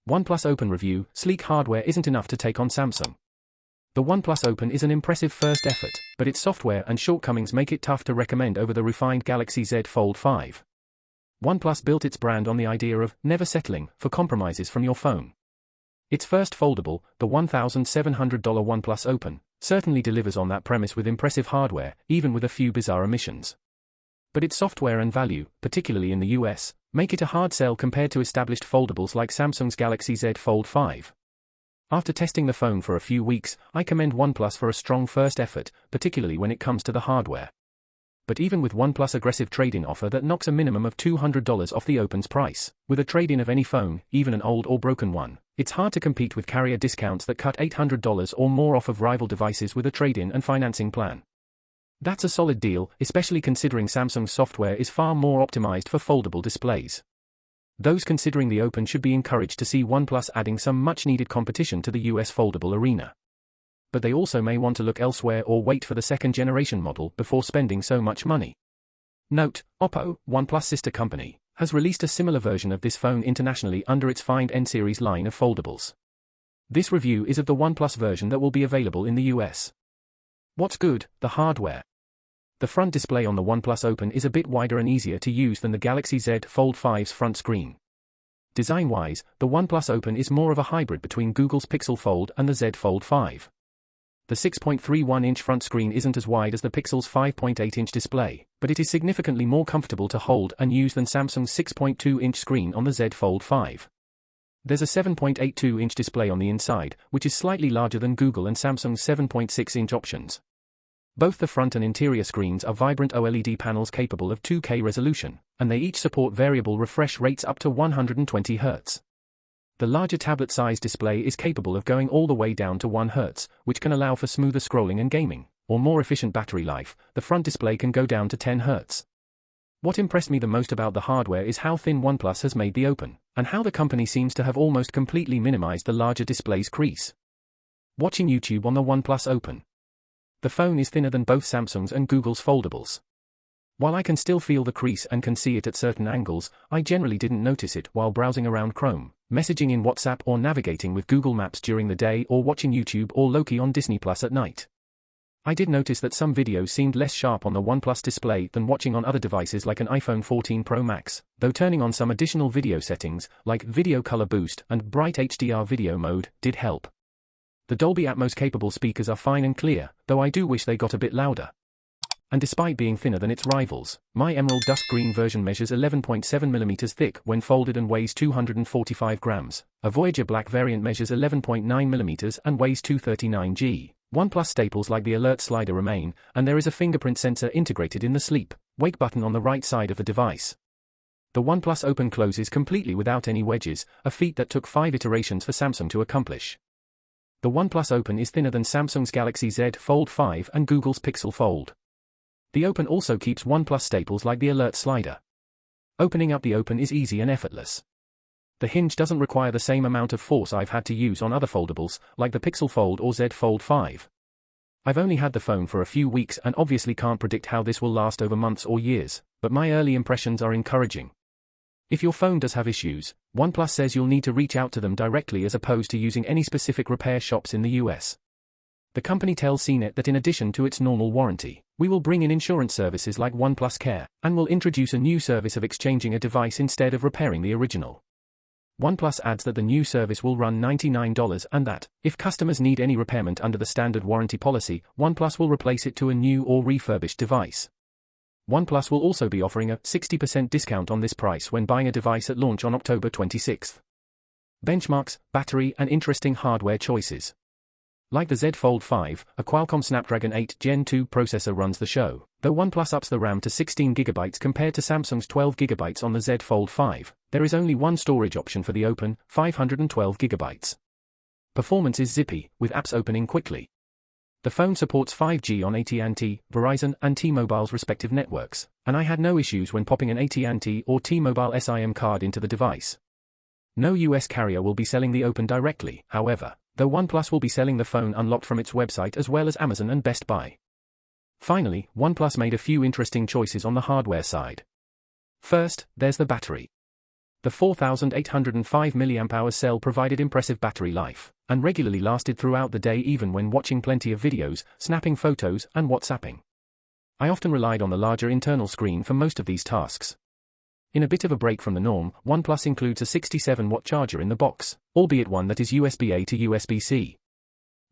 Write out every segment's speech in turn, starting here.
OnePlus Open review: sleek hardware isn't enough to take on Samsung. The OnePlus Open is an impressive first effort, but its software and shortcomings make it tough to recommend over the refined Galaxy Z Fold 5. OnePlus built its brand on the idea of never settling for compromises from your phone. Its first foldable, the $1,700 OnePlus Open, certainly delivers on that premise with impressive hardware, even with a few bizarre omissions. But its software and value, particularly in the US, make it a hard sell compared to established foldables like Samsung's Galaxy Z Fold 5. After testing the phone for a few weeks, I commend OnePlus for a strong first effort, particularly when it comes to the hardware. But even with OnePlus' aggressive trade-in offer that knocks a minimum of $200 off the Open's price, with a trade-in of any phone, even an old or broken one, it's hard to compete with carrier discounts that cut $800 or more off of rival devices with a trade-in and financing plan. That's a solid deal, especially considering Samsung's software is far more optimized for foldable displays. Those considering the Open should be encouraged to see OnePlus adding some much-needed competition to the US foldable arena. But they also may want to look elsewhere or wait for the second-generation model before spending so much money. Note: Oppo, OnePlus' sister company, has released a similar version of this phone internationally under its Find N-series line of foldables. This review is of the OnePlus version that will be available in the US. What's good? The hardware. The front display on the OnePlus Open is a bit wider and easier to use than the Galaxy Z Fold 5's front screen. Design-wise, the OnePlus Open is more of a hybrid between Google's Pixel Fold and the Z Fold 5. The 6.31-inch front screen isn't as wide as the Pixel's 5.8-inch display, but it is significantly more comfortable to hold and use than Samsung's 6.2-inch screen on the Z Fold 5. There's a 7.82-inch display on the inside, which is slightly larger than Google and Samsung's 7.6-inch options. Both the front and interior screens are vibrant OLED panels capable of 2K resolution, and they each support variable refresh rates up to 120 Hz. The larger tablet-sized display is capable of going all the way down to 1 Hz, which can allow for smoother scrolling and gaming, or more efficient battery life. The front display can go down to 10 Hz. What impressed me the most about the hardware is how thin OnePlus has made the Open, and how the company seems to have almost completely minimized the larger display's crease. Watching YouTube on the OnePlus Open. The phone is thinner than both Samsung's and Google's foldables. While I can still feel the crease and can see it at certain angles, I generally didn't notice it while browsing around Chrome, messaging in WhatsApp or navigating with Google Maps during the day or watching YouTube or Loki on Disney Plus at night. I did notice that some videos seemed less sharp on the OnePlus display than watching on other devices like an iPhone 14 Pro Max, though turning on some additional video settings, like Video Color Boost and Bright HDR Video Mode, did help. The Dolby Atmos capable speakers are fine and clear, though I do wish they got a bit louder. And despite being thinner than its rivals, my Emerald Dusk Green version measures 11.7mm thick when folded and weighs 245 grams. A Voyager Black variant measures 11.9mm and weighs 239 g. OnePlus staples like the alert slider remain, and there is a fingerprint sensor integrated in the sleep wake button on the right side of the device. The OnePlus Open closes completely without any wedges, a feat that took 5 iterations for Samsung to accomplish. The OnePlus Open is thinner than Samsung's Galaxy Z Fold 5 and Google's Pixel Fold. The Open also keeps OnePlus staples like the alert slider. Opening up the Open is easy and effortless. The hinge doesn't require the same amount of force I've had to use on other foldables, like the Pixel Fold or Z Fold 5. I've only had the phone for a few weeks and obviously can't predict how this will last over months or years, but my early impressions are encouraging. If your phone does have issues, OnePlus says you'll need to reach out to them directly as opposed to using any specific repair shops in the US. The company tells CNET that in addition to its normal warranty, we will bring in insurance services like OnePlus Care, and will introduce a new service of exchanging a device instead of repairing the original. OnePlus adds that the new service will run $99 and that, if customers need any repairment under the standard warranty policy, OnePlus will replace it to a new or refurbished device. OnePlus will also be offering a 60% discount on this price when buying a device at launch on October 26. Benchmarks, battery and interesting hardware choices. Like the Z Fold 5, a Qualcomm Snapdragon 8 Gen 2 processor runs the show, though OnePlus ups the RAM to 16GB compared to Samsung's 12GB on the Z Fold 5, there is only one storage option for the Open, 512GB. Performance is zippy, with apps opening quickly. The phone supports 5G on AT&T, Verizon and T-Mobile's respective networks, and I had no issues when popping an AT&T or T-Mobile SIM card into the device. No US carrier will be selling the Open directly, however, though OnePlus will be selling the phone unlocked from its website as well as Amazon and Best Buy. Finally, OnePlus made a few interesting choices on the hardware side. First, there's the battery. The 4805 mAh cell provided impressive battery life, and regularly lasted throughout the day even when watching plenty of videos, snapping photos, and WhatsApping. I often relied on the larger internal screen for most of these tasks. In a bit of a break from the norm, OnePlus includes a 67-watt charger in the box, albeit one that is USB-A to USB-C.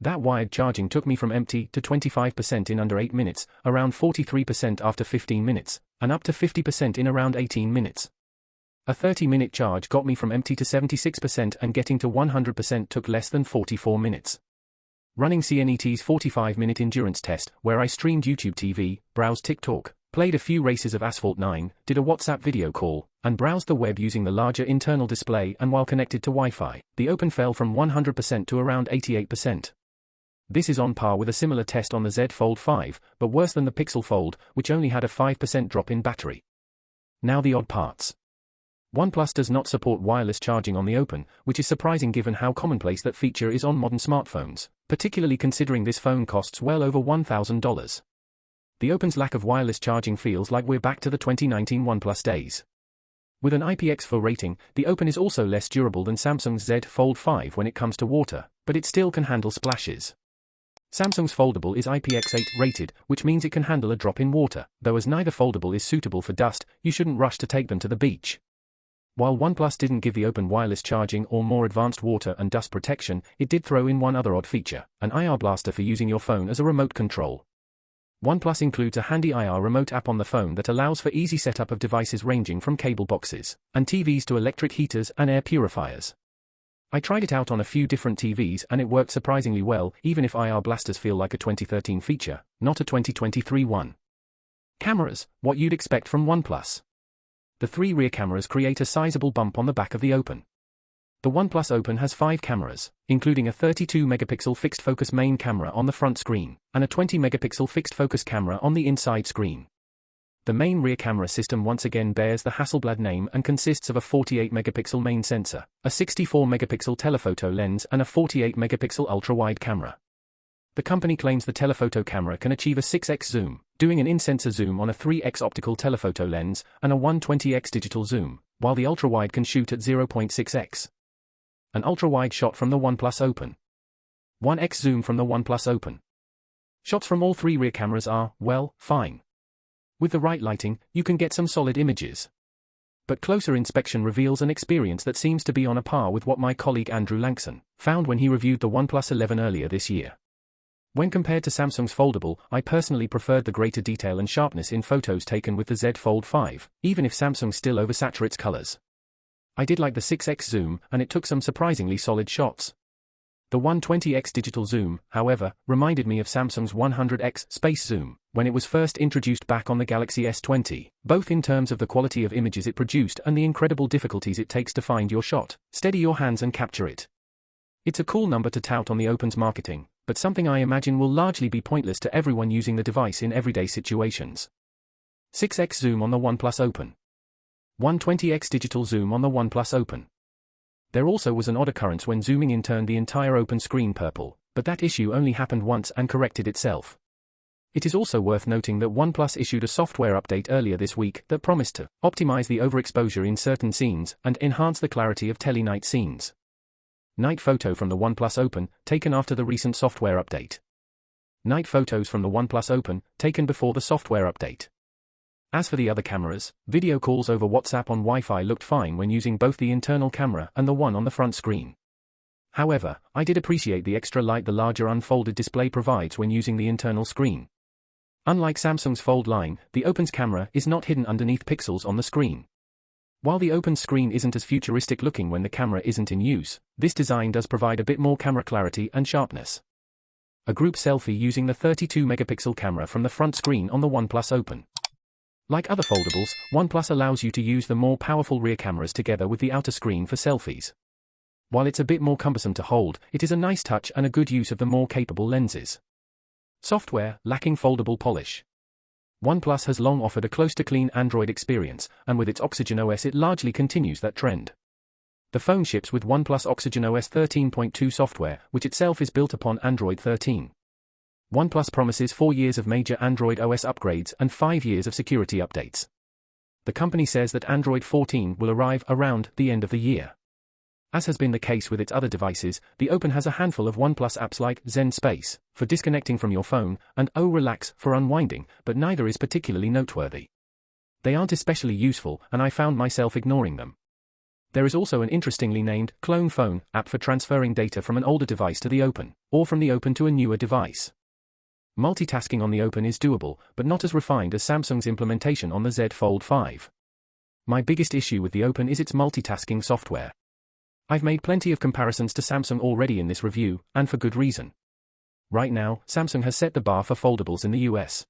That wired charging took me from empty to 25% in under 8 minutes, around 43% after 15 minutes, and up to 50% in around 18 minutes. A 30-minute charge got me from empty to 76% and getting to 100% took less than 44 minutes. Running CNET's 45-minute endurance test, where I streamed YouTube TV, browsed TikTok, played a few races of Asphalt 9, did a WhatsApp video call, and browsed the web using the larger internal display and while connected to Wi-Fi, the Open fell from 100% to around 88%. This is on par with a similar test on the Z Fold 5, but worse than the Pixel Fold, which only had a 5% drop in battery. Now the odd parts. OnePlus does not support wireless charging on the Open, which is surprising given how commonplace that feature is on modern smartphones, particularly considering this phone costs well over $1,000. The Open's lack of wireless charging feels like we're back to the 2019 OnePlus days. With an IPX4 rating, the Open is also less durable than Samsung's Z Fold 5 when it comes to water, but it still can handle splashes. Samsung's foldable is IPX8 rated, which means it can handle a drop in water, though as neither foldable is suitable for dust, you shouldn't rush to take them to the beach. While OnePlus didn't give the Open wireless charging or more advanced water and dust protection, it did throw in one other odd feature, an IR blaster for using your phone as a remote control. OnePlus includes a handy IR remote app on the phone that allows for easy setup of devices ranging from cable boxes and TVs to electric heaters and air purifiers. I tried it out on a few different TVs and it worked surprisingly well, even if IR blasters feel like a 2013 feature, not a 2023 one. Cameras, what you'd expect from OnePlus. The 3 rear cameras create a sizable bump on the back of the Open. The OnePlus Open has 5 cameras, including a 32-megapixel fixed-focus main camera on the front screen, and a 20-megapixel fixed-focus camera on the inside screen. The main rear camera system once again bears the Hasselblad name and consists of a 48-megapixel main sensor, a 64-megapixel telephoto lens and a 48-megapixel ultra-wide camera. The company claims the telephoto camera can achieve a 6x zoom, doing an in-sensor zoom on a 3x optical telephoto lens and a 120x digital zoom, while the ultra-wide can shoot at 0.6x. An ultra-wide shot from the OnePlus Open. 1x zoom from the OnePlus Open. Shots from all 3 rear cameras are, well, fine. With the right lighting, you can get some solid images. But closer inspection reveals an experience that seems to be on a par with what my colleague Andrew Langson found when he reviewed the OnePlus 11 earlier this year. When compared to Samsung's foldable, I personally preferred the greater detail and sharpness in photos taken with the Z Fold 5, even if Samsung still oversaturates colors. I did like the 6x zoom, and it took some surprisingly solid shots. The 120x digital zoom, however, reminded me of Samsung's 100x space zoom, when it was first introduced back on the Galaxy S20, both in terms of the quality of images it produced and the incredible difficulties it takes to find your shot, steady your hands and capture it. It's a cool number to tout on the Open's marketing, but something I imagine will largely be pointless to everyone using the device in everyday situations. 6x zoom on the OnePlus Open. 120x digital zoom on the OnePlus Open. There also was an odd occurrence when zooming in turned the entire Open screen purple, but that issue only happened once and corrected itself. It is also worth noting that OnePlus issued a software update earlier this week that promised to optimize the overexposure in certain scenes and enhance the clarity of tele-night scenes. Night photo from the OnePlus Open, taken after the recent software update. Night photos from the OnePlus Open, taken before the software update. As for the other cameras, video calls over WhatsApp on Wi-Fi looked fine when using both the internal camera and the one on the front screen. However, I did appreciate the extra light the larger unfolded display provides when using the internal screen. Unlike Samsung's Fold line, the Open's camera is not hidden underneath pixels on the screen. While the Open screen isn't as futuristic looking when the camera isn't in use, this design does provide a bit more camera clarity and sharpness. A group selfie using the 32-megapixel camera from the front screen on the OnePlus Open. Like other foldables, OnePlus allows you to use the more powerful rear cameras together with the outer screen for selfies. While it's a bit more cumbersome to hold, it is a nice touch and a good use of the more capable lenses. Software, lacking foldable polish. OnePlus has long offered a close-to-clean Android experience, and with its Oxygen OS it largely continues that trend. The phone ships with OnePlus Oxygen OS 13.2 software, which itself is built upon Android 13. OnePlus promises 4 years of major Android OS upgrades and 5 years of security updates. The company says that Android 14 will arrive around the end of the year. As has been the case with its other devices, the Open has a handful of OnePlus apps like Zen Space, for disconnecting from your phone, and Oh Relax, for unwinding, but neither is particularly noteworthy. They aren't especially useful, and I found myself ignoring them. There is also an interestingly named Clone Phone app for transferring data from an older device to the Open, or from the Open to a newer device. Multitasking on the Open is doable, but not as refined as Samsung's implementation on the Z Fold 5. My biggest issue with the Open is its multitasking software. I've made plenty of comparisons to Samsung already in this review, and for good reason. Right now, Samsung has set the bar for foldables in the US.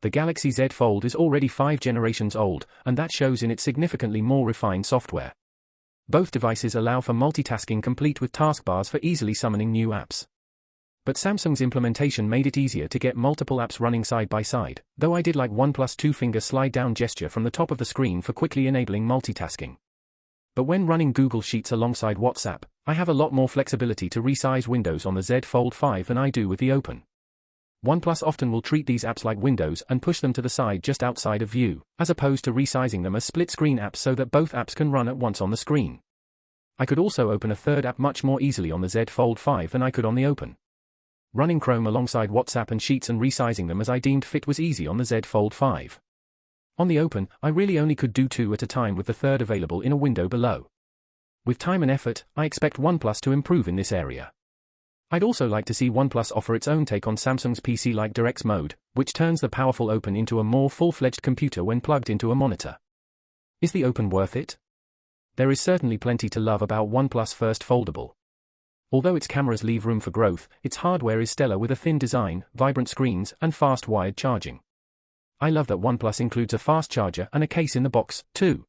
The Galaxy Z Fold is already 5 generations old, and that shows in its significantly more refined software. Both devices allow for multitasking complete with taskbars for easily summoning new apps. But Samsung's implementation made it easier to get multiple apps running side by side, though I did like OnePlus 2-finger slide-down gesture from the top of the screen for quickly enabling multitasking. But when running Google Sheets alongside WhatsApp, I have a lot more flexibility to resize windows on the Z Fold 5 than I do with the Open. OnePlus often will treat these apps like windows and push them to the side just outside of view, as opposed to resizing them as split-screen apps so that both apps can run at once on the screen. I could also open a third app much more easily on the Z Fold 5 than I could on the Open. Running Chrome alongside WhatsApp and Sheets and resizing them as I deemed fit was easy on the Z Fold 5. On the Open, I really only could do 2 at a time with the third available in a window below. With time and effort, I expect OnePlus to improve in this area. I'd also like to see OnePlus offer its own take on Samsung's PC-like DirectX mode, which turns the powerful Open into a more full-fledged computer when plugged into a monitor. Is the Open worth it? There is certainly plenty to love about OnePlus First Foldable. Although its cameras leave room for growth, its hardware is stellar with a thin design, vibrant screens, and fast wired charging. I love that OnePlus includes a fast charger and a case in the box, too.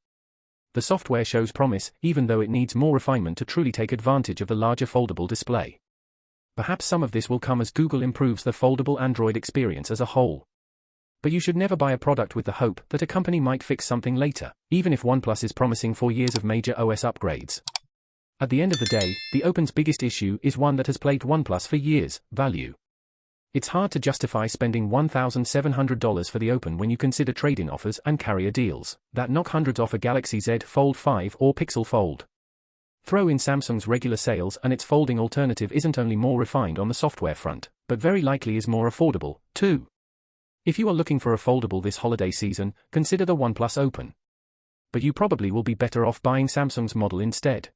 The software shows promise, even though it needs more refinement to truly take advantage of the larger foldable display. Perhaps some of this will come as Google improves the foldable Android experience as a whole. But you should never buy a product with the hope that a company might fix something later, even if OnePlus is promising 4 years of major OS upgrades. At the end of the day, the Open's biggest issue is one that has plagued OnePlus for years: value. It's hard to justify spending $1,700 for the Open when you consider trade-in offers and carrier deals that knock hundreds off a Galaxy Z Fold 5 or Pixel Fold. Throw in Samsung's regular sales and its folding alternative isn't only more refined on the software front, but very likely is more affordable, too. If you are looking for a foldable this holiday season, consider the OnePlus Open. But you probably will be better off buying Samsung's model instead.